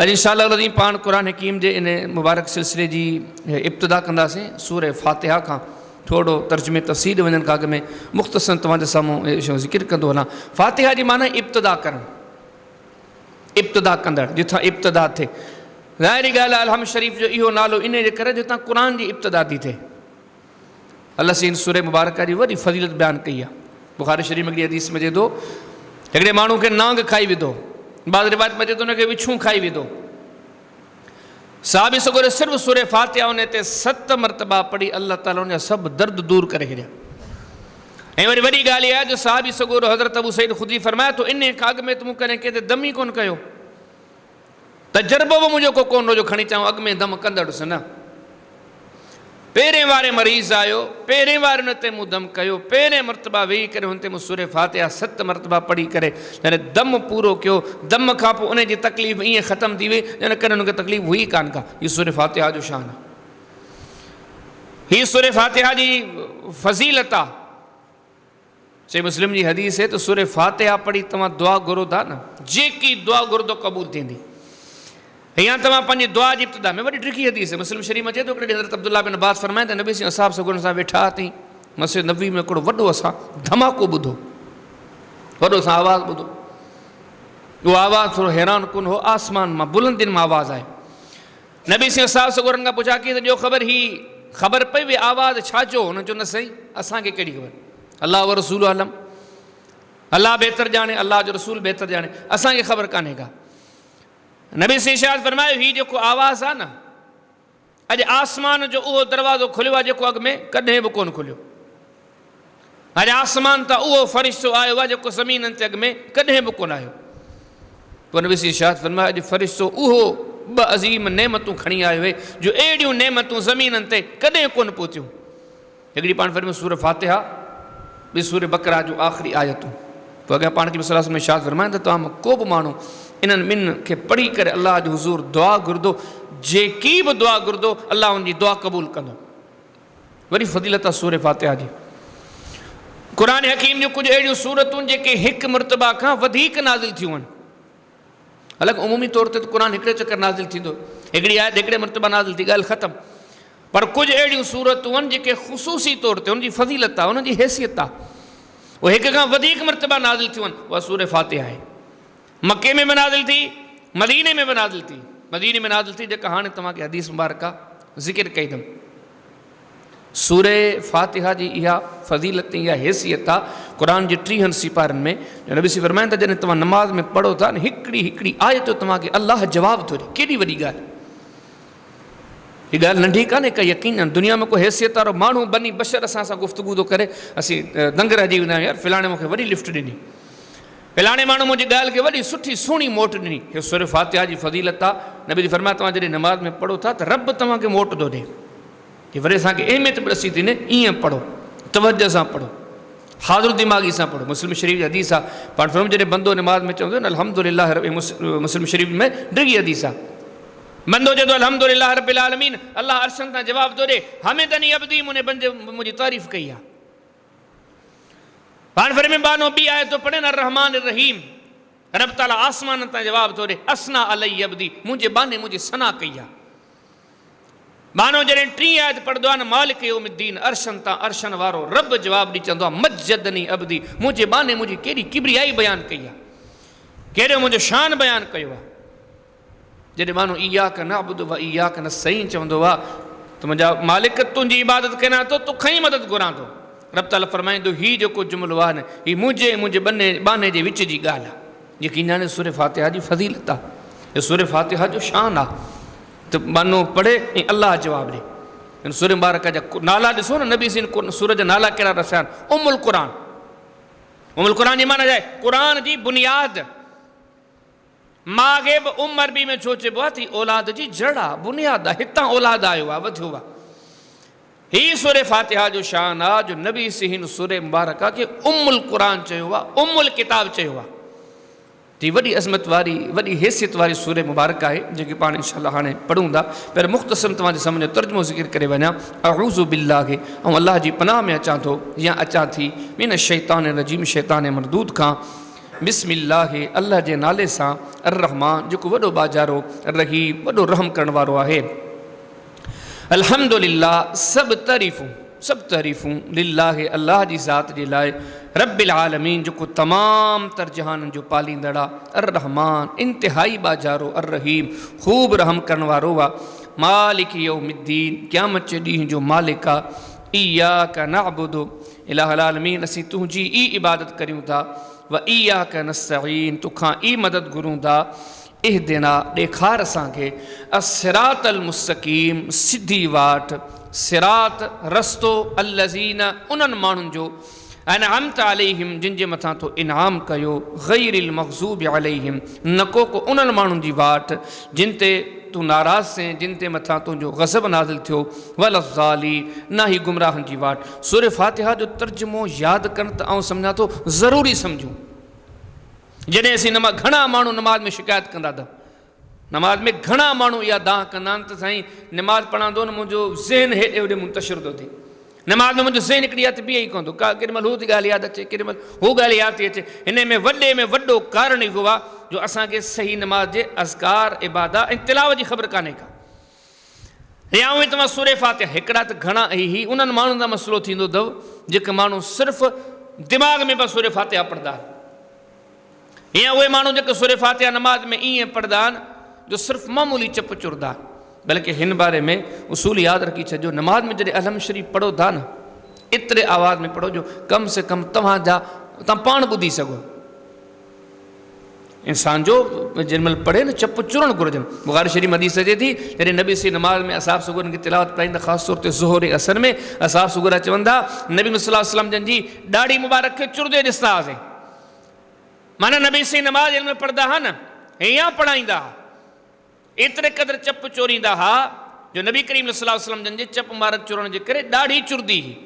अॼु इंशाअल्लाह अज़ीम पाण क़ुरान हकीम जे इन मुबारक सिलसिले जी इब्तिदा कंदासीं सूरह फातिहा खां। थोरो तर्जुमे तफ़सील वञण खां अॻु में मुख़्तसर तव्हांजे साम्हूं ज़िक्र कंदो हलां। फातिहा जी माना इब्तिदा करणु, इब्तिदा कंदड़, जिथां इब्तिदा थिए। ज़ाहिरी ॻाल्हि आहे अलहम शरीफ़ जो इहो नालो इन जे करे जितां क़ुरान जी इब्तिदा थी थिए। अल्लाह से इन सूरह मुबारक जी वॾी फज़ीलत बयानु कई आहे। बुख़ारी शरीफ़ में हिकिड़ी हदीस में चए थो हिकिड़े माण्हू खे नांग खाई विधो, बाद रिवायत में चए थो हुनखे विछूं खाई विधो। साहबी सगोरे सिर्फ़ु सूरह फातिहा उन ते 7 मरतबा पढ़ी अल्लाह ताला उन जा सभु दर्द दूर करे छॾिया। ऐं वरी वॾी ॻाल्हि इहा आहे जो साहबी सगोरो हज़रत अबू सईद ख़ुदरी फरमाए थो इन खां अॻु में त मूं कॾहिं कंहिं ते दम ई कोन कयो, तजुर्बो बि मुंहिंजो को कोन हो जो खणी चां अॻु में दम कंदड़ुसि न। पहिरें वारे मरीज़ आयो, पहिरें वारे हुन ते मूं दम कयो, पहिरें मरतबा वेही करे हुन ते मूं सूरह फातिहा 7 मरतबा पढ़ी करे जॾहिं दम पूरो कयो, दम खां पोइ उन जी तकलीफ़ ईअं ख़तमु थी वई ॼण कॾहिं हुनखे तकलीफ़ हुई कान का। हीअ सूरह फातिहा जो शान आहे, हीअ सूरह फातिहा जी फज़ीलत आहे। सही मुस्लिम जी हदीस है तो सूरह फातिहा पढ़ी तव्हां दुआ घुरो था न, जेकी दुआ घुरो तो क़बूल थींदी। या तव्हां पंहिंजी दुआ जी इब्तिदा में वॾी ॾुखी हदीस है मुस्लिम शरीफ़ में चए थो हिकिड़े हज़रत अब्दुल्लाह बिन अब्बास फरमाए त नबी असाब सगुन सां वेठा थी मस्जिद नबी में हिकिड़ो वॾो असां धमाको ॿुधो, वॾो असां आवाज़ु ॿुधो। उहो आवाज़ु थोरो हैरान कुन हो, आसमान मां बुलंदियुनि मां आवाज़ु आहे। नबी असाब सगुरनि खां पुछा की ॼो ख़बर ही ख़बर पई वे आवाज़ु छा जो? हुन चयो न साईं असांखे कहिड़ी ख़बर, अल्लाह व रसूल आलम, अल्लाह बहितर ॼाणे, अल्लाह जो रसूल बहितर ॼाणे, असांखे ख़बर कान्हे का। नबी इरशाद फरमायो हीअ जेको आवाज़ु आहे न अॼु आसमान जो उहो दरवाज़ो खुलियो आहे जेको अॻु में कॾहिं बि कोन खुलियो। अॼु आसमान तां उहो फ़रिश्तो आयो आहे जेको ज़मीननि ते अॻु में कॾहिं बि कोन आयो। पोइ नबी इरशाद फरमायो अॼु फ़रिश्तो उहो 2 अज़ीम नेमतूं खणी आयो हुए जो अहिड़ियूं नेमतूं ज़मीननि ते कॾहिं कोन पहुतियूं। हिकिड़ी पाण फरमायो सूरह फातिहा, ॿी सूरह बकरा जूं आख़िरी आयतूं। पोइ अॻियां पाण खे सलाह में इरशाद फरमाइनि त तव्हां को बि माण्हू इन्हनि ॿिनि खे पढ़ी करे अल्लाह जो हुज़ूर दुआ घुरंदो, जेकी बि दुआ घुरंदो अल्लाह उनजी दुआ क़बूल कंदो। वरी फज़ीलत आहे सूरह फातिहा जी। क़ुरान हकीम जूं कुझु अहिड़ियूं सूरतूं जेके हिकु मरतबा खां वधीक नाज़िल थियूं आहिनि। हालांकि उमूमी तौर ते त क़ुरान हिकिड़े चकर नाज़िल थींदो, हिकिड़ी आयत हिकिड़े मरतबा नाज़िल थी, ॻाल्हि ख़तमु। पर कुझु अहिड़ियूं सूरतूं आहिनि जेके ख़ुसूसी तौर ते हुनजी फज़ीलत आहे, हुनजी हैसियत आहे, उहे हिक खां वधीक मरतबा नाज़िल थियूं आहिनि। उहा सूरह फातिहा आहे। मके में बि नाज़िल थी, मदीने में बि नाज़िल थी। मदीने में नाज़िल थी जेका हाणे तव्हांखे हदीस मुबारक ज़िक्र कई अथमि। सूरह फातिहा जी इहा फज़ीलत, इहा हैसियत आहे क़ुरान जे 30 सिपारनि में। नबी फरमाइनि त जॾहिं तव्हां नमाज़ में पढ़ो था न हिकिड़ी हिकिड़ी आयत तव्हांखे अल्लाह जवाबु थो ॾे। केॾी वॾी ॻाल्हि, हीअ ॻाल्हि नंढी कान्हे का। यकीन दुनिया में कोई हैसियत वारो माण्हू बनी बशर असां सां गुफ़्तगू थो करे, असीं दंग रहिजी वेंदा आहियूं, यार फलाणे मूंखे वॾी लिफ्ट ॾिनी, फलाणे माण्हू मुंहिंजी ॻाल्हि खे वॾी सुठी सुहिणी मोट ॾिनी। हीअ सूरह फातिहा जी फज़ीलत आहे। नबी फरमाया तव्हां जॾहिं नमाज़ में पढ़ो था त रब तव्हांखे मोट थो ॾे। की वरी असांखे अहमियत बि ॾसी थी न, ईअं पढ़ो, तवजह सां पढ़ो, हाज़िर दिमाग़ी सां पढ़ो। मुस्लिम शरीफ़ जी हदीस आहे, पाण फरम जॾहिं बंदो नमाज़ में चवंदो न अल्हम्दुलिल्लाह, मुस्लिम शरीफ़ में ॾिघी हदीस आहे, बंदो चवंदो अल्हम्दुलिल्लाह रब्बिल आलमीन, अल्लाह अर्शनि तां जवाबु थो ॾे हमिदनी अब्दी, मुंहिंजी तारीफ़ कई आहे। पाण फर में बानो ॿी आयत पढ़े न रहमान रहीम, रब ताला आसमान तां जवाबु थो ॾे असना अलई अब्दी, मुंहिंजे बाने मुंहिंजी सना कई आहे। बानो जॾहिं 3 आयत पढ़ंदो आहे न मालिक यौमिद्दीन, अर्शनि तां अर्शनि वारो रब जवाबु ॾेई चवंदो आहे मजदनी अब्दी, मुंहिंजे बाने मुंहिंजी केॾी किबरियाई बयानु कई आहे, केॾो मुंहिंजो शान बयानु कयो आहे। जॾहिं माण्हू इयाक नअबुदु व इयाक नस्तईन चवंदो आहे त मुंहिंजा मालिक तुंहिंजी इबादत कयां थो, तोखां ई मदद घुरां थो। रब ताला फरमाईंदो हीउ जेको जुमिलो आहे न हीउ मुंहिंजे बाने जे विच जी ॻाल्हि आहे, जेकी ॼाणे सूरह फातिहा जी फज़ीलत आहे। हीअ सूरह फातिहा जो शान आहे त बानो पढ़े ऐं अल्लाह जवाबु ॾे। हिन सूरह मुबारक जा नाला ॾिसो न, नबी सिन सूरह जा नाला कहिड़ा रसिया आहिनि। उमुल क़ुरान, उमुल क़ुरान जी माना आहे क़ुरान जी बुनियाद। मां खे बि उमर बि में छो चइबो आहे त औलाद जी जड़ आहे, बुनियाद आहे, हितां औलाद आयो आहे, वधियो आहे। हीअ सूरह फातिहा जो शान आहे जो नबी से हिन सूरह मुबारक खे उमुल क़ुरान चयो आहे, उमुल किताब चयो आहे। ती वॾी अज़मत वारी, वॾी हैसियत वारी सूरह मुबारक आहे जेकी पाण इंशाअल्लाह हाणे पढ़ूं था। पहिरियों मुख़्तसर तव्हांजे साम्हूं तर्जुमो ज़िक्र करे वञा। अऊज़ु बिल्लाहि, ऐं अल्लाह जी पनाह में अचां थो या अचां थी मिन शैतान रजीम, शैतान मरदूद खां। बिस्मिल्लाह अल्लाह जे नाले सां अर्रहमान जेको वॾो बाजारो रहीम वॾो रहम करण वारो आहे। अल्हम्दुलिल्लाह सब तारीफ़ूं लिल्लाह अल्लाह जी ज़ात जे लाइ रब्बिल आलमीन जेको तमाम तर जहाननि जो पालींदड़ आहे। अर्रहमान इंतिहाई बाजारो अर्रहीम ख़ूब रहम करण वारो आहे। मालिक यौमिद्दीन क़यामत जे ॾींहं जो मालिक आहे। इय्याका नअबुदु इलाहुल आलमीन असीं तुंहिंजी ई इबादत करियूं था। व इय्याका नस्तईन तोखां ई मदद घुरूं था। इहदिना ॾेखार असांखे अस्सिरातल मुस्तक़ीम सिधी वाट सिरात रस्तो अल्लज़ीना उन्हनि माण्हुनि जो अनअमत अलैहिम जिन जे मथां तो इनाम कयो गैरिल मग़ज़ूबि अलैहिम न को उन्हनि माण्हुनि जी वाट जिन ते तूं नाराज़ से जिन ते मथां तुंहिंजो गज़ब नाज़िल थियो वलज़ाली ना ही गुमराहनि जी वाट। सूरह फातिहा जो तर्जुमो यादि करणु त आउं सम्झां थो ज़रूरी सम्झूं। जॾहिं असीं घणा माण्हू नमाज़ में शिकायत कंदा था, नमाज़ में घणा माण्हू इहा दाह कंदा आहिनि त साईं नमाज़ पढ़ंदो न मुंहिंजो ज़हन हेॾे होॾे मुंतशिर थो थिए, नमाज़ में मुंहिंजो ज़हन हिकिड़ी हथ बीहे ई कोन थो, का केॾी महिल हू थी ॻाल्हि यादि अचे, केॾी महिल हू ॻाल्हि यादि थी अचे। हिन में वॾो कारण इहो आहे जो असांखे सही नमाज़ जे अज़कार इबादा ऐं तिलावत जी ख़बर कान्हे का। या उहे तव्हां सूरह फातिहा हिकिड़ा त घणा ई उन्हनि माण्हुनि जा मसइलो थींदो अथव जेके माण्हू सिर्फ़ु दिमाग़ में बसि सूरह फातिहा पढ़ंदा आहिनि, या उहे माण्हू जेके सूरह फातिहा नमाज़ में ईअं पढ़ंदा आहिनि जो सिर्फ़ु मामूली चप चुरंदा आहिनि। बल्कि हिन बारे में उसूल यादि रखी छॾियो, नमाज़ में जॾहिं अलहम शरीफ़ पढ़ो था न एतिरे आवाज़ में पढ़ो जो कम से कम तव्हां पाण ॿुधी सघो। इंसान जो जंहिंमहिल पढ़े न चप चुरण घुरिजनि। बुख़ारी शरीफ़ हदीस अचे थी जॾहिं नबी सी नमाज़ में असाब सुगुरनि खे तिलावत पढ़ाईंदा, ख़ासि तौर ते ज़ुहर ऐं असर में असाब सुगुर चवंदा नबी सल्लल्लाहु अलैहि वसल्लम जन जी ॾाढ़ी मुबारक खे चुरदे ॾिसंदा हुआसीं। माना नबी सी नमाज़ जंहिंमहिल पढ़ंदा हुआ न हीअं पढ़ाईंदा हुआ, एतिरे क़दुरु चप चोरींदा हुआ जो नबी करीम सल्लल्लाहु अलैहि वसल्लम जन जे चप मुबारक चुरण जे करे ॾाढी चुरदी हुई।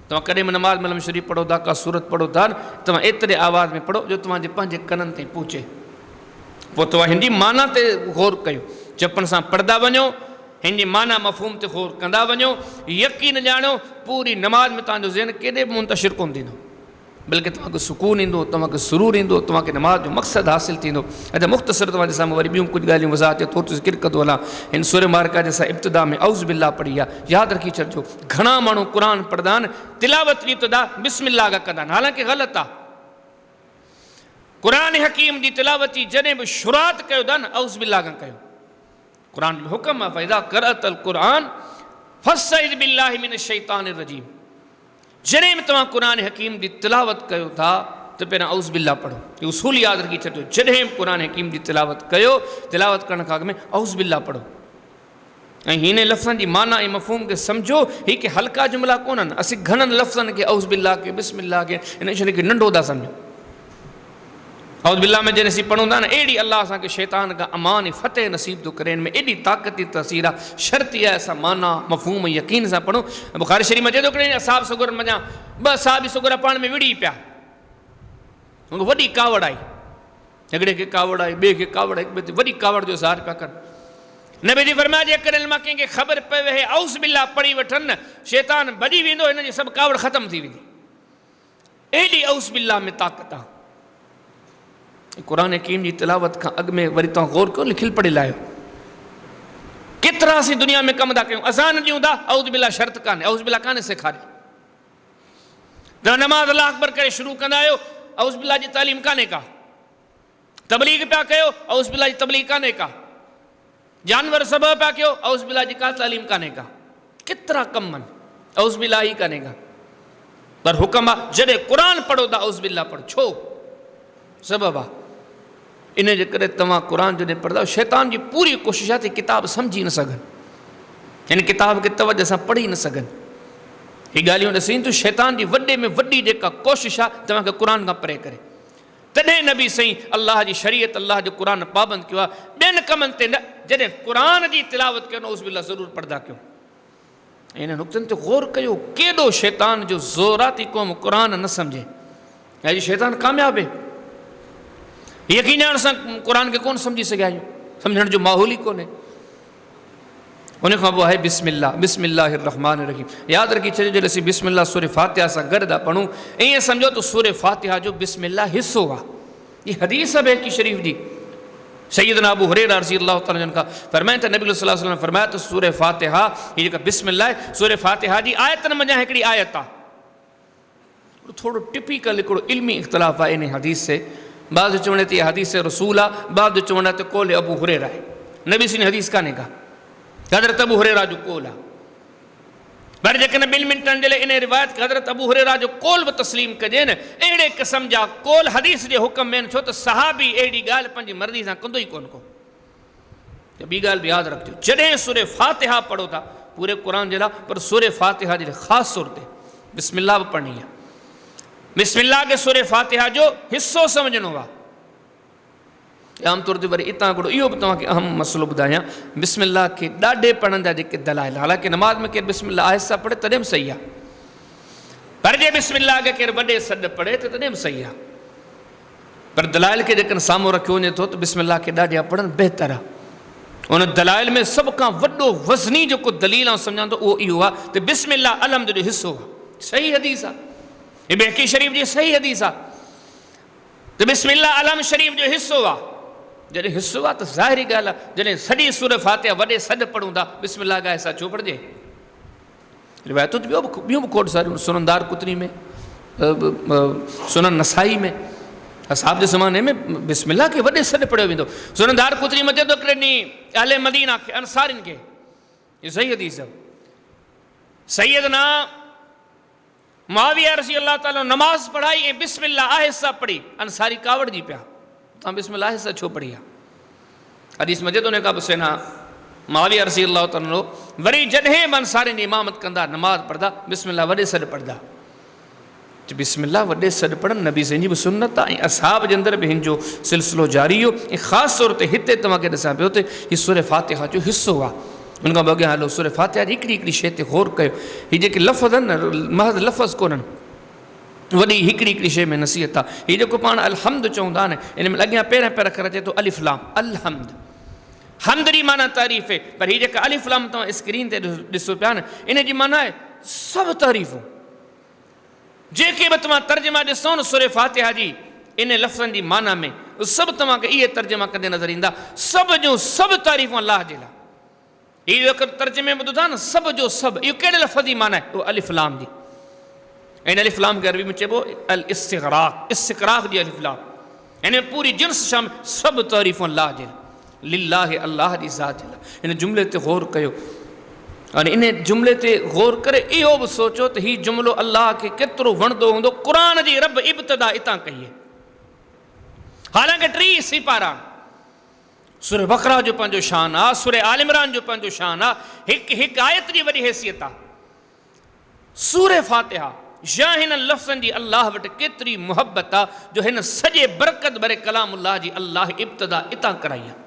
तव्हां कॾहिं बि नमाज़ में अलहम शरीफ़ पढ़ो था, का सूरत पढ़ो था, तव्हां एतिरे आवाज़ में पढ़ो जो तव्हांजे पंहिंजे कननि ताईं पहुचे। पोइ तव्हां हिन जी माना ते गौर कयो, चपनि सां पढ़ंदा वञो, हिन जी माना मफ़हूम ते गौर कंदा वञो, यकीन ॼाणो पूरी नमाज़ में तव्हांजो ज़हन केॾे बि मुंतशिर कोन थींदो, बल्कि तव्हांखे सुकून ईंदो, तव्हांखे सुरूर ईंदो, तव्हांखे नमाज़ जो मक़सदु हासिलु थींदो। अच्छा मुख़्तसिर तव्हांजे साम्हूं वरी ॿियूं कुझु ॻाल्हियूं वज़ाहत थोरो ज़िक्र कंदो हलां। हिन सूरह मुबारका जे असां इब्तिदा में औज़ बिल्लाह पढ़ी आहे। यादि रखी छॾिजो घणा माण्हू क़ुर पढ़ंदा आहिनि तिलावत जी इब्तिदा बिस्मिल्लाह खां कंदा आहिनि, हालांकि ग़लति आहे। क़ुर हकीम जी तिलावत जी जॾहिं बि शुरूआत कयो था न औज़ बिल्लाह खां कयो। क़ुर जो हुकुम आहे फ़इज़ा क़रअतल क़ुरआन फस्तइज़ बिल्लाहि मिनश शैतानिर रजीम। जॾहिं बि तव्हां क़ुर हकीम जी तिलावत कयो था त पहिरियों औज़ बिल्लाह पढ़ो। इहो उसूल यादि रखी छॾियो, जॾहिं बि क़ुर हकीम जी तिलावत कयो तिलावत करण खां अॻु में औज़ बिल्लाह पढ़ो। ऐं हिन लफ़्ज़नि जी माना ऐं मफ़हूम खे सम्झो, हीअ के हल्का जुमिला कोन्हनि। असीं घणनि लफ़्ज़नि खे औज़ बिल्लाह खे बिस्मिल्लाह खे हिन शइ खे नंढो था सम्झूं। औज़ बिल्लाह में जॾहिं असीं पढ़ूं था न एॾी अलाह असांखे शैतान खां अमान ऐं फ़तेह नसीब थो करे, हिन में एॾी ताक़ती तसीर आहे। शर्ती आहे असां माना मफ़हूम ऐं यकीन सां पढ़ूं। बुख़ारी शरीफ़ में चए थो हिकिड़े असाब सुगुर मञा ॿ साहबी सुगुर पाण में विड़ी पिया, वॾी कावड़ आई, हिकिड़े खे कावड़ आई, ॿिए खे कावड़, हिकु ॿिए ते वॾी कावड़ जो इज़हार पिया कनि। नबी जी फरमाया जेकॾहिं मां कंहिंखे ख़बर पए वहे औज़ बिल्लाह पढ़ी वठनि न शैतान भॼी वेंदो, हिन जी सभु कावड़ ख़तमु थी वेंदी। एॾी औज़ बिल्लाह में ताक़त आहे। क़ुर हकीम जी तिलावत खां अॻु में वरी तव्हां गौर कयो, लिखियलु पढ़ियलु आहियो। केतिरा असीं दुनिया में कमु था कयूं, अज़ान ॾियूं था औज़ बिल्लाह शर्त कान्हे, औज़ बिल्लाह कान्हे सेखारी। तव्हां नमाज़ अल्लाह अकबर करे शुरू कंदा आहियो, औज़ बिल्लाह जी तालीम कान्हे का। तबलीग पिया कयो, औज़ बिल्लाह जी तबलीग कान्हे का। जानवर सबब पिया कयो, औज़ बिल्लाह जी का तालीम कान्हे का। केतिरा कम आहिनि, औज़ बिल्लाह ई कान्हे का। पर हुकुम आहे जॾहिं क़ुर पढ़ो था औज़ बिल्लाह पढ़ो। छो सबब आहे इन जे करे तव्हां क़ुर जॾहिं पढ़ंदा शैतान जी पूरी कोशिशि आहे त किताब सम्झी न सघनि, हिन किताब खे तवजह सां पढ़ी न सघनि। हीअ ॻाल्हियूं ॾिसीं त शैतान जी वॾे में वॾी जेका कोशिशि आहे तव्हांखे क़ुर खां परे करे। तॾहिं नबी साईं अलाह जी शरीयत अलाह जो क़ुर पाबंद कयो आहे। ॿियनि कमनि ते न, जॾहिं क़ुर जी तिलावत कयो औज़ बिल्लाह ज़रूरु पढ़ंदा कयो। इन नुक़्तनि ते गौर कयो, केॾो शैतान जो ज़ोर आहे त क़ौम क़ुर न सम्झे। अॼु शैतान कामयाबु आहे। यकीन आहे असां क़ुर खे कोन सम्झी सघिया आहियूं, सम्झण जो माहौल ई कोन्हे। उन खां पोइ आहे बिस्मिल्लाह, बिस्मिल्लाहिर रहमानिर रहीम। यादि रखी छॾियो जॾहिं असीं बिस्मिल्लाह सूरह फातिहा सां गॾु था पढ़ूं, ईअं सम्झो त सूरह फातिहा जो बिस्मिल्लाह हिसो आहे। ये हदीस है बैकी शरीफ जी। सैयदना अबू हुरैरा रज़ियल्लाहु तआला अन्हु का फरमाया त नबी सल्लल्लाहु अलैहि वसल्लम फरमाया त सूरह फातिहा ये जेका बिस्मिल्लाह सूरह फातिहा जी आयतन मञा हिकिड़ी आयत आहे। थोड़ो टिपिकल हिकिड़ो इल्मी इख्तिलाफ़ आहे इन हदीस से। बाद चवण ते हदीस रसूल आहे, बाद चवण ते कोल अबू हुरैरा आहे। नबी सी हदीस कान्हे का, हज़रत अबू हुरैरा जो कोल आहे। पर जेकॾहिं 2 मिंटनि जे लाइ इन रिवायत खे हज़रत अबू हुरैरा जो कोल बि तस्लीम कजे न, अहिड़े क़िस्म जा कोल हदीस जे हुक्म में, छो त सहाबी अहिड़ी ॻाल्हि पंहिंजी मर्ज़ी सां कंदो ई कोन को। त ॿी ॻाल्हि बि यादि रखिजो, जॾहिं सूरह फातिहा पढ़ो था पूरे क़ुर जे लाइ, पर सूरह फातिहा जे लाइ ख़ासि तौर ते बिस्मिल्लाह बि पढ़णी आहे। बिस्मिल्लाह खे सूरह फातिहा जो हिसो सम्झणो आहे। आमतौर ते वरी इतां हिकिड़ो इहो बि तव्हांखे अहम मसइलो ॿुधायां, बिस्मिल्लाह खे ॾाढे पढ़ण जा जेके दलाइल, हालांकि नमाज़ में केरु बिस्मिल्लाह आहिस्ता पढ़े तॾहिं बि सही आहे, पर जे बिस्मिल्लाह खे केरु वॾे सॾु पढ़े त तॾहिं बि सही आहे। पर दलाइल खे जेकॾहिं साम्हूं रखियो वञे थो त बिस्मिल्लाह खे ॾाढा पढ़णु बहितर आहे। उन दलाइल में सभ खां वॾो वज़नी जेको दलील आउं सम्झां थो उहो इहो आहे त बिस्मिल्लाह अलहम्द जो हिसो आहे। सही हदीस आहे, हीअ बैकी शरीफ़ जी सही हदीस आहे त बिस्मिल्लाह अलहम्द शरीफ़ जो हिसो आहे। जॾहिं हिसो आहे त ज़ाहिरी ॻाल्हि आहे, जॾहिं सॼी सूरह फातिहा वॾे सॾु पढ़ूं था बिस्मिल्लाह खां हिसा छो पढ़िजे। रिवायतूं ॿियूं बि खोड़ सारियूं, सुनन दार कुतनी में, सुनन नसाई में, असहाब जे ज़माने में बिस्मिल्लाह खे वॾे सॾु पढ़ियो वेंदो। सुनन दार कुतनी में चए थो हिकिड़े ॾींहुं अहले मदीना खे, अंसारिन खे, इहो सही हदीस आहे, सैयदना मुआविया रज़ियल्लाहु ताला नमाज़ पढ़ाई ऐं बिस्मिल्लाह आहिस्ता पढ़ी, अंसारी कावड़जी पिया, तव्हां बिस्मिल्लाह आहिस्ता छो पढ़ी आहे। हदीस मजे थो उन खां पोइ सेना मुआविया रज़ियल्लाहु ताला वरी जॾहिं बि अंसारिन जी इमामत कंदा, नमाज़ पढ़ंदा, बिस्मिल्लाह वॾे सॾु पढ़ंदा। बिस्मिल्लाह वॾे सॾु पढ़नि नबी साईं जी बि सुन्नत आहे, ऐं असहाब जे अंदरि बि हिन जो सिलसिलो जारी हो। ऐं ख़ासि तौर ते हिते तव्हांखे ॾिसां पियो त हीउ सूरह फातिहा जो हिसो आहे। हुन खां अॻियां हलो, सूरह फातिहा जी हिकिड़ी हिकिड़ी शइ ते गौर कयो। हीअ जेके लफ़्ज़ आहिनि न, महज़ लफ़्ज़ कोन्हनि, वॾी हिकिड़ी हिकिड़ी शइ में नसीहत आहे। हीअ जेको पाण अलहम्द चवंदा आहिनि, इन में अॻियां पहिरियां पहिरियां अख़र अचे थो अलिफ लाम, अलहम्द, हमद जी माना तारीफ़ आहे। पर हीअ जेका अलिफ लाम तव्हां स्क्रीन ते ॾिसो पिया न, इन जी माना आहे सभु तारीफ़ूं। जेके बि तव्हां तर्जुमा ॾिसो न सूरह फातिहा जी इन लफ़्ज़नि जी माना में, सभु तव्हांखे इहे तर्जुमा कंदे नज़र ईंदा, सभ जूं सभु तारीफ़ूं अलाह जे लाइ। हीअ जेको तर्जुमे में ॿुधो था न, सभ जो सभु, इहो कहिड़े लफ़्ज़ जी माना आहे, उहो अलिफ लाम जी। इन अलिफ लाम खे अरबी में चइबो अल इस्तिग़राक़, इस्तिग़राक़ जी अलिफ लाम। हिन में पूरी जिन्स शामिल, सभु तारीफ़ूं अलाह जे लाइ, लिल्लाह, अलाह जी ज़ात जे लाइ। हिन जुमिले ते गौर कयो, और इन जुमिले ते गौर करे इहो बि सोचो त हीउ जुमिलो अलाह खे केतिरो वणंदो हूंदो। क़ुर जी रब इब्तिदा इतां कई आहे, हालांकि 3 सिपारा, सूरह बक़रा जो पंहिंजो शान आहे, सूरह आल इमरान जो पंहिंजो शान आहे, हिकु हिकु आयत जी वॾी हैसियत आहे। सूरह फातिहा या हिन लफ़्ज़नि जी अलाह वटि केतिरी मुहबत आहे, जो हिन सॼे बरकत भरे कलामुल्लाह जी अलाह इब्तिदा इतां कराई आहे।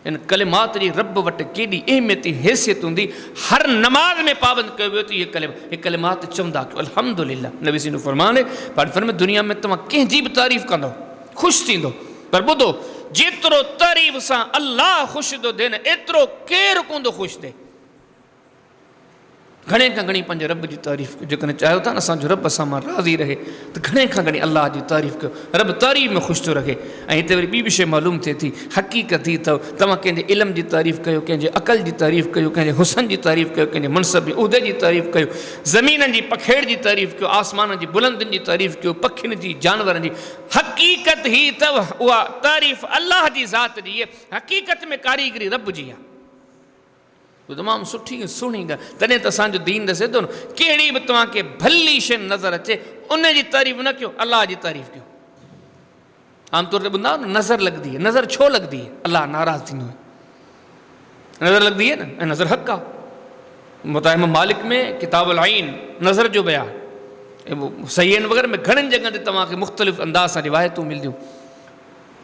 इन कलिमात जी रब वटि केॾी अहमियत हैसियत हूंदी, हर नमाज़ में पाबंद कयो वियो त इहे कलिमात चवंदा कयो अल्हम्दुलिल्लाह। नबी सिंह फरमाने में दुनिया में तव्हां कंहिंजी बि तारीफ़ कंदो ख़ुशि थींदो, पर ॿुधो, जेतिरो तारीफ़ सां अलाह ख़ुशि थो थिए न, एतिरो केरु कोन थो ख़ुशि थिए। घणे खां घणी पंहिंजे रब जी तारीफ़ कयो। जेकॾहिं चाहियो था न असांजो रब असां मां राज़ी रहे, त घणे खां घणी अलाह जी तारीफ़ कयो, रब तारीफ़ में ख़ुशि थो रखे। ऐं हिते वरी ॿी बि शइ मालूम थिए थी, हक़ीक़त ही अथव, तव्हां कंहिंजे इल्म जी तारीफ़ कयो, कंहिंजे अक़ल जी तारीफ़ कयो, कंहिंजे हुसन जी तारीफ़ कयो, कंहिंजे मनसब जी उहिदे जी तारीफ़ कयो, ज़मीननि जी पखेड़ जी तारीफ़ कयो, आसमाननि जी बुलंदियुनि जी तारीफ़ कयो, पखियुनि जी, जानवरनि जी। हक़ीक़त ही अथव उहा तारीफ़ अलाह जी ज़ात जी आहे, हक़ीक़त में कारीगरी रब जी आहे। तमामु सुठी सुहिणी ॻाल्हि। तॾहिं त असांजो दीन ॾसे थो न, कहिड़ी बि तव्हांखे भली शइ नज़र अचे उन जी तारीफ़ न कयो, अलाह जी तारीफ़ कयो। आमतौर ते ॿुधा न, नज़र लॻंदी आहे, नज़र छो लॻंदी आहे, अलाह नाराज़ थींदो आहे, नज़र लॻंदी आहे न, ऐं नज़र हक़ आहे। मुताहिम मालिक में किताबुल आइन नज़र जो बयान, सहीहनि वग़ैरह में घणनि जॻहनि ते तव्हांखे मुख़्तलिफ़ अंदाज़ सां रिवायतूं मिलंदियूं।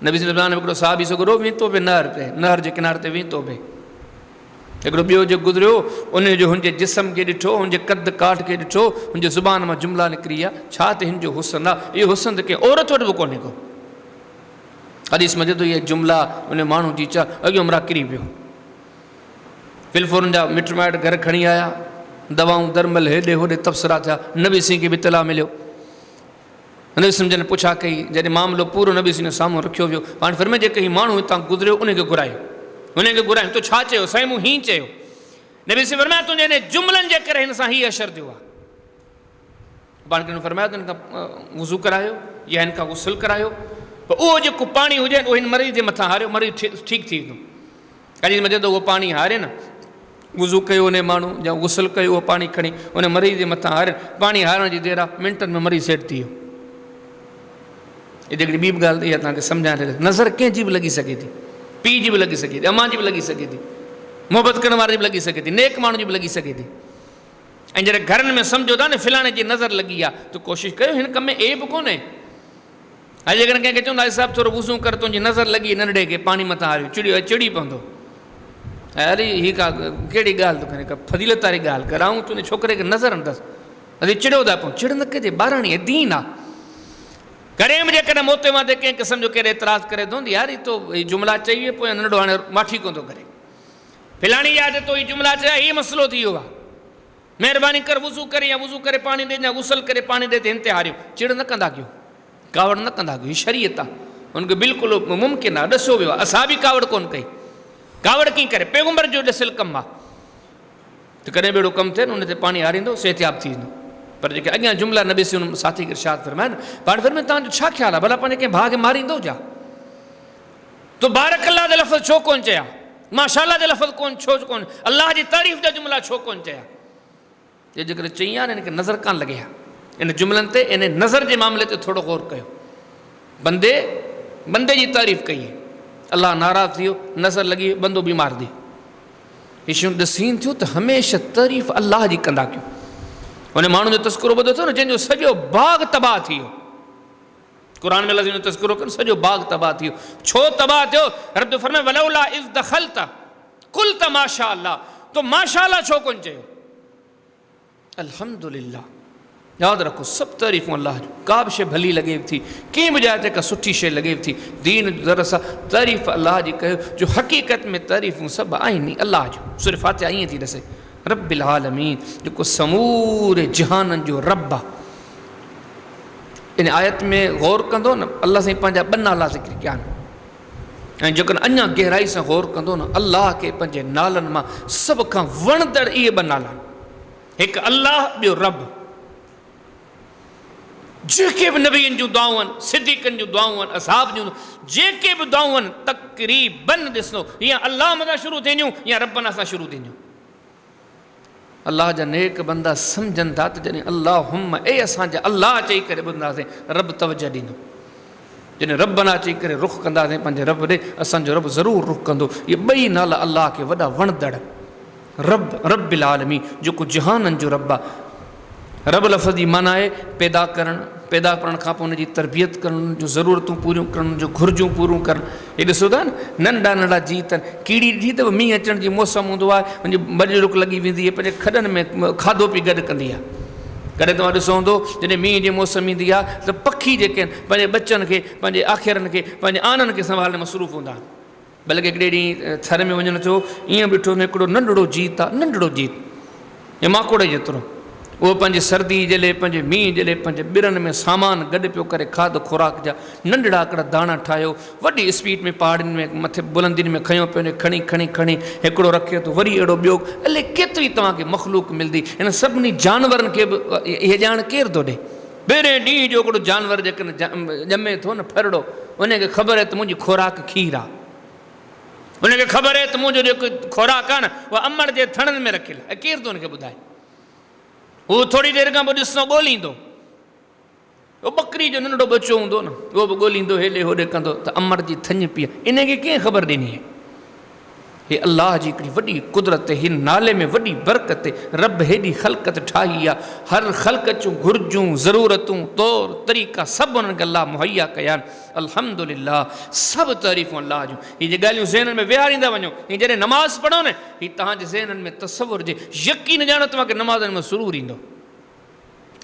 नबी सल्लल्लाहु अलैहि वसल्लम हिकिड़ो साहबी सॻुरो वेंतो पिए नहर ते, नहर जे किनारे ते वेंतो पिए। हिकिड़ो ॿियो जो गुज़रियो, उन जो हुनजे जिस्म खे ॾिठो, हुनजे कद काठ खे ॾिठो, हुनजे ज़ुबान मां जुमिला निकिरी विया, छा त हिन जो हुसन आहे, इहो हुसन त कंहिं औरत वटि बि कोन्हे को। हदीस मजे थो इहे जुमिला उन माण्हू जी चा अॻियो उमरा किरी पियो। फिलफोरनि जा मिट माइट घर खणी आया, दवाऊं दरमल हेॾे होॾे तबसरा थिया, नबी सिंह खे बि इतला मिलियो। नबी सम्झनि पुछा कई, जॾहिं मामिलो पूरो नबी ने साम्हूं रखियो वियो, पाण फरमाए जेके ही माण्हू हितां गुज़रियो उनखे घुरायो, तो छा चयो? साईं मूं हीअं चयो। नबी से फरमाया तुंहिंजे हिन जुमलनि जे करे हिन सां हीअ असरु थियो आहे। पाण खे फरमाया त हिन खां वुज़ू करायो या हिन खां गुसल करायो, पर उहो जेको पाणी हुजे उहो हिन मरीज़ जे मथां हारियो, मरीज़ ठीकु थी वेंदो। कॾहिं मज़े त उहो पाणी हारे न, वुज़ू कयो उन माण्हू या गुसल कयो, उहो पाणी खणी उन मरीज़ जे मथां हारे, पाणी हारण जी देरि आहे, मिंटनि में मरीज़ सेट थी वियो। हिते हिकिड़ी ॿी बि ॻाल्हि इहा तव्हांखे सम्झाइण, नज़र कंहिंजी बि लॻी सघे थी, पीउ जी बि लॻी सघे थी, अम्मा जी बि लॻी सघे थी, मोहबत करण वारे जी बि लॻी सघे थी, नेक माण्हू जी बि लॻी सघे थी। ऐं जॾहिं घरनि में सम्झो था न फिलाणे जी नज़र लॻी आहे, त कोशिशि कयो हिन कम में एब कोन्हे। अॼु अगरि कंहिंखे चवंदा साहिबु थोरो वुज़ू कर, तुंहिंजी नज़र लॻी नंढड़े खे पाणी मथां हारियो, चिड़ी पवंदो। अरे हीअ का कहिड़ी ॻाल्हि थो करे, का फज़ीलत वारी ॻाल्हि कर, ऐं तुंहिंजे छोकिरे खे नज़र अंदसि, अरे चिड़ो था पोइ, चिड़ न कजे, ॿारणी आहे, दीन आहे। कॾहिं बि जेकॾहिं मोते माते कंहिं क़िस्म जो कहिड़े एतिराज़ करे थो, यार हीअ तो हीअ जुमिला चई पोइ नंढड़ो हाणे माठी कोन थो करे, फिलाणी याद तो हीअ जुमिला चया, हीअ मसइलो थी वियो आहे, महिरबानी कर वुज़ू करे या वुज़ू करे पाणी ॾे या गुसल करे पाणी ॾे, ते हिन ते हारियो, चिड़ न कंदा कयो, कावड़ न कंदा कयो, हीअ शरीयत आहे, हुनखे बिल्कुलु मुमकिन आहे, ॾसो वियो आहे। असां बि कावड़ कोन कई, कावड़ कीअं करे, पैगंबर जो ॾसियलु कमु आहे, त कॾहिं बि अहिड़ो कमु थिए न उन ते पाणी हारींदो, सिहतयाब थी वेंदो। पर जेके अॻियां जुमिला नबी से हुन साथी खे इरशाद फरमाए न, पाण फरमाए तव्हांजो छा ख़्यालु आहे, भला पंहिंजे कंहिं भाउ खे मारींदो छा? तो बारक अल्लाह जा लफ़्ज़ छो कोन चया, माशाअल्लाह जा लफ़्ज़ छो कोन, अल्लाह जी तारीफ़ जा जुमिला छो कोन चया? जेकर चई आहे न, हिनखे नज़र कान लॻे आहे, इन जुमिलनि ते, इन नज़र जे मामले ते थोरो गौर कयो। बंदे जी तारीफ़ कई, अल्लाह नाराज़ थी वियो, नज़र लॻी, बंदो बीमार थी, हीअ शयूं ॾसीन थियो त हमेशह तारीफ़ अल्लाह जी कंदा कयो। हुन माण्हू जो तस्करो ॿुधो अथव न, जंहिंजो सॼो बाग़ तबाह थी वियो, क़ुर में अल्लाह जो तस्करो कनि, सॼो बाग़ तबाह थी वियो। छो तबाह थियो? रब फरमाए वलौला इज़ दख़लत कुल्त माशा अल्लाह, तो माशा अल्लाह छो कोन चयो? अल्हम्दुलिल्लाह, यादि रखो सभु तारीफ़ूं अल्लाह जूं, का बि शइ भली लॻे थी, कंहिं बि जाइ ते का सुठी शइ लॻे थी, दीन दरअसल तारीफ़ अल्लाह जी कयो, जो हक़ीक़त में तारीफ़ूं सभु आहिनि अल्लाह जूं। सूरह फातिहा ईअं थी ॾसे, रब्बिल आलमीन, जेको समूरे जहाननि जो रब आहे। इन आयत में गौर कंदो न, अल्लाह साईं पंहिंजा ॿ नाला ज़िक्र कया आहिनि, ऐं जेकॾहिं अञा गहराई सां गौर कंदो न, अल्लाह खे पंहिंजे नालनि मां सभ खां वणंदड़ इहे ॿ नाला आहिनि, हिकु अल्लाह, ॿियो रब। जेके बि नबीअनि जूं दुआऊं आहिनि, सिद्दीक़नि जूं दुआऊं आहिनि, असहाब जूं, जेके बि दुआऊं आहिनि, तक़रीबन ॾिसो या अल्लाह मथां शुरू थींदियूं या रबना सां शुरू थींदियूं। अल्लाह जा नेक बंदा सम्झनि था त जॾहिं अल्लाहुम्मा, असांजा अल्लाह चई करे ॿुधंदासीं, रब तवजह ॾींदो। जॾहिं रबना चई करे रुख़ कंदासीं पंहिंजे रब ॾे, असांजो रब ज़रूरु रुख़ कंदो। इहे ॿई नाला अल्लाह खे वॾा वणंदड़, रब, रब्बिल आलमीन, जेको जहाननि जो रब आहे। रब लफ़्ज़ जी माना आहे पैदा करणु, पैदा करण खां पोइ हुनजी तरबियत करणु, जो ज़रूरतूं पूरियूं करणु, जो घुरिजूं पूरियूं करणु। हे ॾिसो था न, नंढा नंढा जीव अथनि, कीड़ी ॾिठी अथव, मींहुं अचण जी मौसम हूंदो आहे, मुंहिंजी मजरुक लॻी वेंदी आहे, पंहिंजे खॾनि में खाधो पी गॾु कंदी आहे। कॾहिं तव्हां ॾिसो हूंदो, जॾहिं मींहं जी मौसम ईंदी आहे त पखी जेके आहिनि पंहिंजे बचनि खे, पंहिंजे आख़िरनि खे, पंहिंजे आननि खे संभालण में मसरूफ़ हूंदा आहिनि। बल्कि हिकिड़े ॾींहुं थर में वञणु थियो, ईअं ॾिठो न हिकिड़ो नंढड़ो जीत आहे, नंढड़ो जीत, या माकोड़ जेतिरो, उहो पंहिंजे सर्दी जे लाइ, पंहिंजे मींहं जे लाइ, पंहिंजे ॿिरनि में सामान गॾु पियो करे, खाधो खुराक जा नंढड़ा हिकिड़ा दाणा ठाहियो, वॾी स्पीड में पहाड़ियुनि में मथे बुलंदियुनि में खयो पियो, खणी खणी खणी हिकिड़ो रखियो त वरी अहिड़ो ॿियो, अलाए केतिरी तव्हांखे मख़लूक मिलंदी। हिन सभिनी जानवरनि खे बि इहे ॼाण केरु थो ॾे? ॿिहरे ॾींहं जो हिकिड़ो जानवर जेकॾहिं ॼमे थो न, फरड़ो, उनखे ख़बर आहे त मुंहिंजी खुराक खीर आहे, उनखे ख़बर आहे त मुंहिंजो जेको खुराक आहे न उहा अमड़ जे थणनि में रखियलु आहे, केरु थो हुनखे ॿुधाए? हू थोरी देरि खां पोइ ॾिसो ॻोल्हींदो, उहो ॿकरी जो नंढड़ो बचो हूंदो न, उहो बि ॻोल्हींदो, हेॾे होॾे कंदो त अमर जी थञ पी आहे। इनखे कीअं ख़बर ॾिनी आहे? हे अल्लाह जी हिकिड़ी वॾी कुदरत, हिन नाले में वॾी बरकत। रब हेॾी ख़ल्क़त ठाही आहे, हर ख़ल्क़त जूं घुरिजूं, ज़रूरतूं, तौर तरीक़ा सभु हुननि खे अल्लाह मुहैया कया आहिनि। अल्हम्दुलिल्लाह, सभु तारीफ़ूं अल्लाह जूं। हीअ जे ॻाल्हियूं ज़हननि में विहारींदा वञो, हीअ जॾहिं नमाज़ पढ़ो न, हीअ तव्हांजे ज़हननि में तसवुर जे यकीन ॼाणो, तव्हांखे नमाज़नि में सुरूर ईंदो,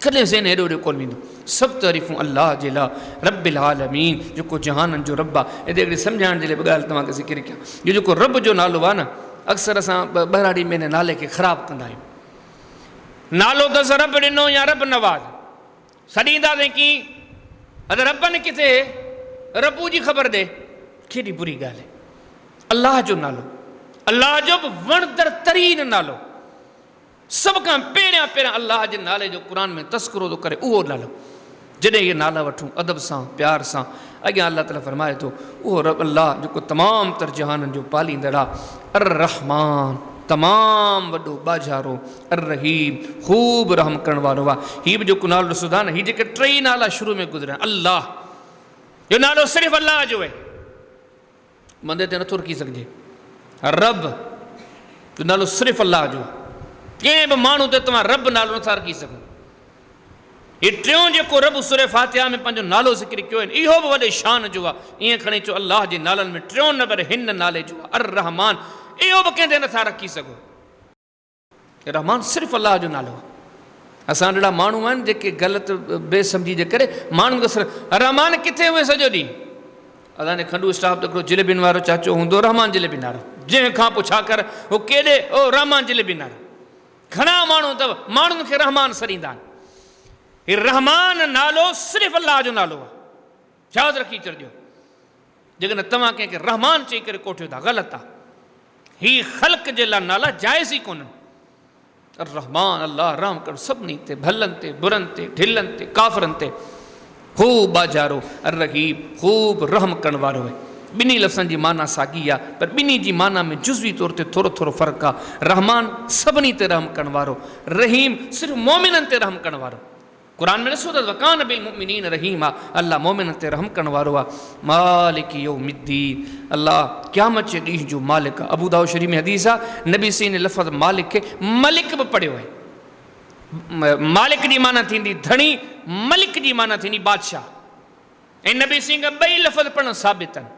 कॾहिं ज़हन हेॾो हेॾो कोन वेंदो। सभु तारीफ़ूं अल्लाह जे लाइ, रब्बिल आलमीन, जेको जहाननि जो रब आहे। हिते हिकिड़ी सम्झाइण जे लाइ ॿ ॻाल्हि तव्हांखे ज़िक्र कयां। इहो जेको रब जो नालो आहे न, अक्सर असां ॿहिराड़ी में हिन नाले खे ख़राबु कंदा आहियूं। नालो त रब ॾिनो या रब नवाज़, सॾींदासीं की अद रबनि किथे रबू जी ख़बर ॾे, केॾी बुरी ॻाल्हि आहे। अलाह जो नालो, अलाह जो बि वणंदड़ तरीन नालो, सभ खां पहिरियां अलाह जे नाले जो क़ुर में तस्करो थो करे उहो नालो। जॾहिं इहे नाला वठूं अदब सां प्यार सां, अॻियां अलाह ताला फरमाए थो उहो रब अलाह जेको तमामु तर जहाननि जो पालींदड़ आहे, अर रहमान तमामु वॾो बाज़ारो, अर रहीम ख़ूब रहम करण वारो आहे। हीअ बि जेको नालो ॾिसो था न, हीअ जेके टई नाला शुरू में गुज़रिया, अलाह जो नालो सिर्फ़ु अलाह जो आहे, मंदे ते नथो रखी सघिजे। रब जो नालो सिर्फ़ु अलाह जो, कंहिं बि माण्हू ते तव्हां रब नालो नथा रखी सघो। हीअ टियों जेको रब सूरह फातिहा में पंहिंजो नालो ज़िक्र कयो आहे, इहो बि वॾे शान जो आहे। ईअं खणी चो अलाह जे नालनि में टियों नंबर हिन नाले जो आहे, अर रहमान, इहो बि कंहिं ते नथा रखी सघो। रहमान सिर्फ़ु अलाह जो नालो आहे। असां अहिड़ा माण्हू आहिनि जेके ग़लति बेसमझी जे करे माण्हुनि खे रहमान किथे हुए सॼो ॾींहुं। असांजे खंडू स्टाफ त हिकिड़ो जिलेबियुनि वारो चाचो हूंदो, रहमान जिलेबिन वारो, जंहिंखां पुछा कर उहो केॾे ओ रहमान जिलेबिन वारो। घणा माण्हू अथव माण्हुनि खे रहमान सरींदा आहिनि। हीउ रहमान नालो सिर्फ़ु अलाह जो नालो आहे, यादि रखी छॾिजो। जेकॾहिं तव्हां कंहिंखे रहमान चई करे कोठियो था, ग़लति आहे। हीअ ख़ल्क़ जे लाइ नाला जाइज़ ई कोन्हनि। रहमान अलाह रहम कर सभिनी ते, भलनि ते, बुरनि ते, ढिलनि ते, काफ़रनि ते, ख़ूब बाज़ारो, अर रहीम ख़ूब रहम करण वारो आहे। ॿिन्ही लफ़्ज़नि जी माना साॻी आहे, पर ॿिन्ही जी माना में जुज़वी तौर ते थोरो थोरो फ़र्क़ु आहे। रहमान सभिनी ते रहम करण वारो, रहीम सिर्फ़ु मोमिननि ते रहम करण वारो। क़ुर में ॾिसो त वकान बिल मुमिनीन रहीम आहे, अलाह मोमिननि ते रहम करण वारो आहे। मालिक यौमिद्दीन, अलाह क़यामत जे ॾींहं जो मालिक आहे। अबू दाऊद शरीफ़ में हदीस आहे, नबी सी ने लफ़्ज़ मालिक खे मलिक बि पढ़ियो आहे। मालिक जी माना थींदी धणी, मलिक जी माना थींदी बादशाह। ऐं नबी सी खां ॿई लफ़्ज़ पढ़णु साबित आहिनि।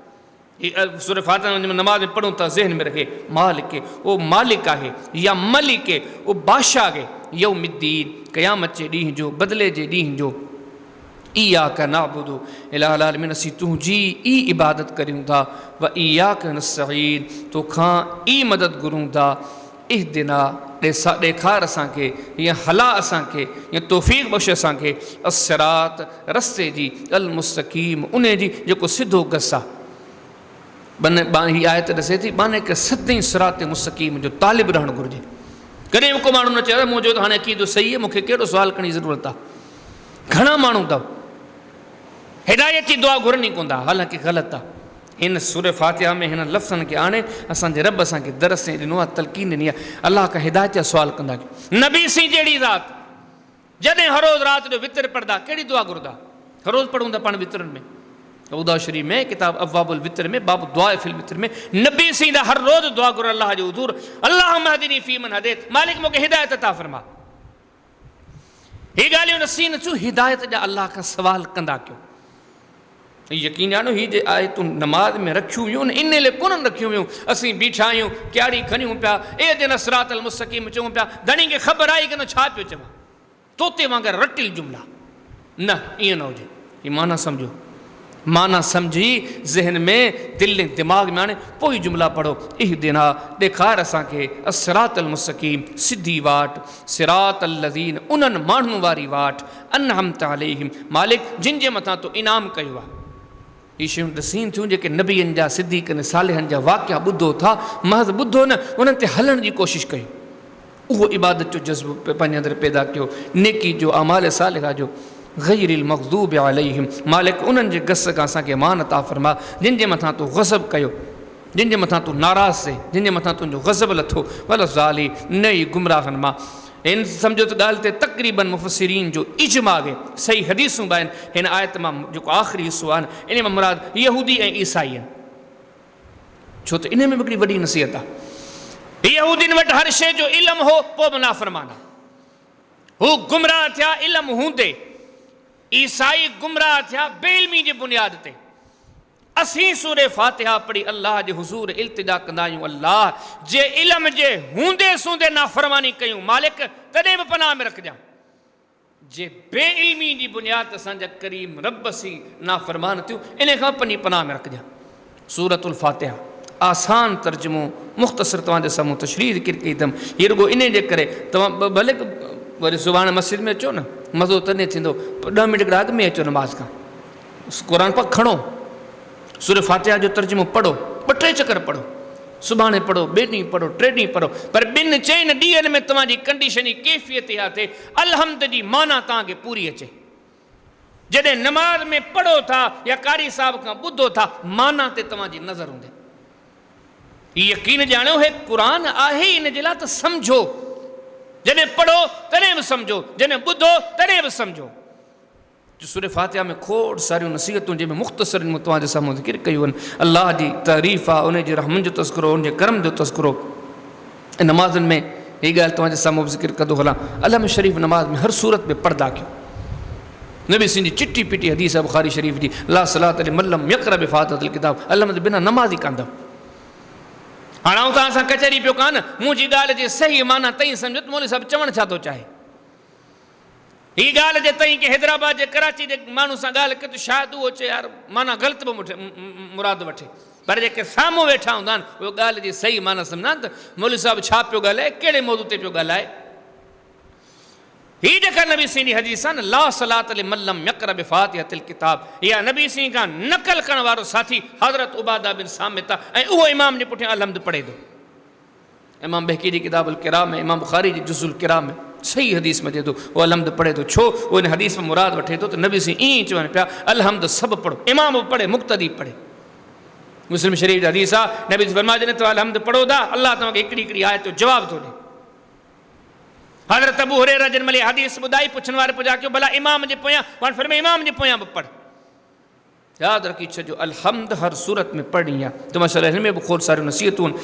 सूरह फातिहा में नमाज़ में पढ़ूं था, ज़हन में रखे मालिक ओ मालिक आहे या मलिक ओ बादशाह आहे। यौमिद्दीन क़यामत जे ॾींहं जो, बदिले जे ॾींहं जो। इय्याक नअबुदु, इलाह आलमीन असीं तुंहिंजी ई इबादत करियूं था, व इय्याक नस्तईन तोखां ई मदद घुरूं था। इहदिना ॾेखार असांखे, या हला असांखे, या तौफ़ीक़ बख़्श असांखे अस्सिरात रस्ते जी, अल मुस्तक़ीम उन जी जेको सिधो गस आहे। हीअ आयत ॾसे थी बाने के सदाईं सिरात मुस्तक़ीम जो तालिब रहणु घुरिजे। कॾहिं बि को माण्हू न चए मुंहिंजो त हाणे अक़ीदो सही आहे, मूंखे कहिड़ो सुवाल करण जी ज़रूरत आहे। घणा माण्हू अथव हिदायत जी दुआ घुरनि ई कोन था, हालांकि ग़लति आहे। हिन सूरह फातिहा में हिन लफ़्ज़नि खे आणे असांजे रब असांखे दरस ॾिनो आहे, तलक़ीन ॾिनी आहे। अलाह खां हिदायत जा सुवाल कंदा कयूं। नबी सी जहिड़ी ज़ात जॾहिं हर रोज़ राति जो वितर पढ़ंदा, कहिड़ी दुआ घुरंदा? हर रोज़ पढ़ूं था पाण वितरनि में। अबू दाऊद शरीफ़ में किताब अब्वाबुल वितर में बाबु दुआ फिल वितर में नबी सी दा हर रोज़ दुआ घुर अलाह जो हुज़ूर, अल्लाहुम्मा हदिनी फ़ीमन हदैत, मालिक मूंखे हिदायत अता फ़रमा। हीअ ॻाल्हियूं नसीं नथियूं, हिदायत जा अलाह खां सवाल कंदा कयो। यकीन ॼाणो हीअ जे आयतूं नमाज़ में रखियूं वियूं न, इन लाइ कोन रखियूं वियूं असीं बीठा आहियूं क्यारी खणियूं पिया, एदिन सिरातल मुस्तक़ीम चऊं पिया, धणी खे ख़बर आई की न छा पियो चवां, तोते वांगुरु रटिल जुमिला न, ईअं न हुजे। हीअ माना सम्झो, माना सम्झी ज़हन में, दिलि ऐं दिमाग़ में आणे पोइ जुमिला पढ़ो। इहदिना ॾेखार असांखे अस्सिरातल मुस्तक़ीम सिधी वाट, सिरातल लज़ीन उन्हनि माण्हुनि वारी वाट, अनअमत अलैहिम मालिक जिन जे मथां तो इनाम कयो आहे। इहे शयूं ॾसीं थियूं जेके नबीअनि जा, सिद्दीक़नि, सालिहनि जा वाक़िया ॿुधो था, महज़ ॿुधो न, उन्हनि ते हलण जी कोशिशि कयो। उहो इबादत जो जज़्बो पंहिंजे अंदरि पैदा कयो, नेकी जो, अमाल सालिहा जो। गैरिल मग़ज़ूब अलैहिम मालिक उन्हनि जे गस खां असांखे मान अता फ़रमा, जिन जे मथां तूं ग़ज़ब कयो, जिन जे मथां तूं नाराज़ थिए, जिन जे मथां तुंहिंजो ग़ज़ब लथो, वल ज़ाली न ई गुमराहनि मां। हिन सम्झो त ॻाल्हि ते तक़रीबन मुफ़सिरीन जो इजमा आहे, सही हदीसूं बि आहिनि। हिन आयत मां जेको आख़िरी हिसो आहे इन मां मुराद यहूदी ऐं ईसाई आहिनि, छो त इन में बि हिकिड़ी वॾी नसीहत आहे। यहूदीन वटि हर शइ जो इल्मु हो, पोइ बि नाफ़रमान आहे, हू गुमराह थिया इल्मु हूंदे, ईसाई गुमराह थिया बेइल्मी जे बुनियाद ते। असीं सूरह फातिहा पढ़ी अल्लाह जे हुज़ूर इल्तिजा कंदा आहियूं, अल्लाह जे इल्म जे हूंदे सूंदे नाफ़रमानी कयूं, मालिक तॾहिं बि पनाह में रखजां। जे बेइल्मी जी बुनियाद असांजा करीम रब सी नाफ़रमान थियूं, इन खां पंहिंजी पनाह में रखजां। सूरतुल फातिहा आसान तर्जुमो मुख़्तसर तव्हांजे साम्हूं तशरीह ज़िक्र कई अथमि। हीअ रुॻो इन जे करे तव्हां भले वरी सुभाणे मस्जिद में अचो न, मज़ो तॾहिं थींदो, 10 मिंट अॻु में अचो नमाज़ खां, कुरान पाक खणो, सूरह फातिहा जो तर्जुमो पढ़ो, 2-3 चकर पढ़ो, सुभाणे पढ़ो, ॿिए ॾींहुं पढ़ो, 3 ॾींहं पढ़ो, पर 2-4 ॾींहंनि में तव्हांजी कंडीशन जी कैफ़ियत इहा थिए अलहम्द जी माना तव्हांखे पूरी अचे। जॾहिं नमाज़ में पढ़ो था या कारी साहब खां ॿुधो था, माना ते तव्हांजी नज़र हूंदी। यकीन ॼाणियो हे क़ुरान आहे इन जे लाइ त सम्झो, जॾहिं पढ़ो तॾहिं बि सम्झो, जॾहिं ॿुधो तॾहिं बि सम्झो। सूरह फातिहा में खोड़ सारियूं नसीहतूं जंहिंमें मुख़्तसर मूं तव्हांजे साम्हूं ज़िक्र कयूं आहिनि। अल्लाह जी तारीफ़ आहे, उन जे रहमत जो तज़किरो, उन जे करम जो तज़किरो। ऐं नमाज़नि में हीअ ॻाल्हि तव्हांजे साम्हूं बि ज़िक्र कंदो हलां, अल्लाह में शरीफ़ नमाज़ में हर सूरत में पर्दा कयो। नबी सिंधी चिट्टी पिटी हदीस आहे बुख़ारी शरीफ़ जी, ला सलात लिमन लम यक़रा बिफ़ातिहतिल किताब, अल्लाह में बिना नमाज़ ई कांदव। हाणे आऊं तव्हां सां कचहरी पियो कान, मुंहिंजी ॻाल्हि जे सही माना तई सम्झो त मौलवी साहिब चवणु छा थो चाहे। हीअ ॻाल्हि जे तई की हैदराबाद जे कराची जे माण्हू सां ॻाल्हि कयो त शायदि उहो चए यार माना ग़लति बि मुराद वठे, पर जेके साम्हूं वेठा हूंदा आहिनि उहो ॻाल्हि जी सही माना सम्झंदा आहिनि त मौलवी साहिब छा पियो ॻाल्हाए, कहिड़े मौज़ू ते पियो ॻाल्हाए। हीअ जेका नबी सिंह जी हदीस आहे न, ला सलात लिमन लम यक़रा बिफ़ातिहतिल किताब, इहा नबी सिंह खां नक़ल करण वारो साथी हज़रत उबादा बिन सामित आहे, ऐं उहो इमाम जे पुठियां अलहम्द पढ़े थो। इमाम बहकी जी किताबुल किराम में, इमाम बुख़ारी जी जुज़ुल किराम में सही हदीस में अचे थो, उहो अलहम्द पढ़े थो। छो उहो इन हदीस में मुराद वठे थो त नबी सिंह ईअं ई चवनि पिया अलहम्द सभु पढ़ो, इमाम बि पढ़े, मुक़्तदी पढ़े। मुस्लिम शरीफ़ जी हदीस आहे, नबी फरमाए जॾहिं तव्हां अलहम्द पढ़ो था, अल्लाह तव्हांखे हिकिड़ी हिकिड़ी आयत जो जवाब थो ॾे। हज़रत अबू हुरैरा जन महिल हदीस ॿुधाई, पुछण वारे पुछा कयो भला इमाम जे पोयां, पाण फरमाए इमाम जे पोयां बि पढ़। यादि रखी छॾियो अलहम्द हर सूरत में पढ़णी आहे। त माशाअल्लाह हिन में बि खोड़ सारियूं नसीहतूं आहिनि।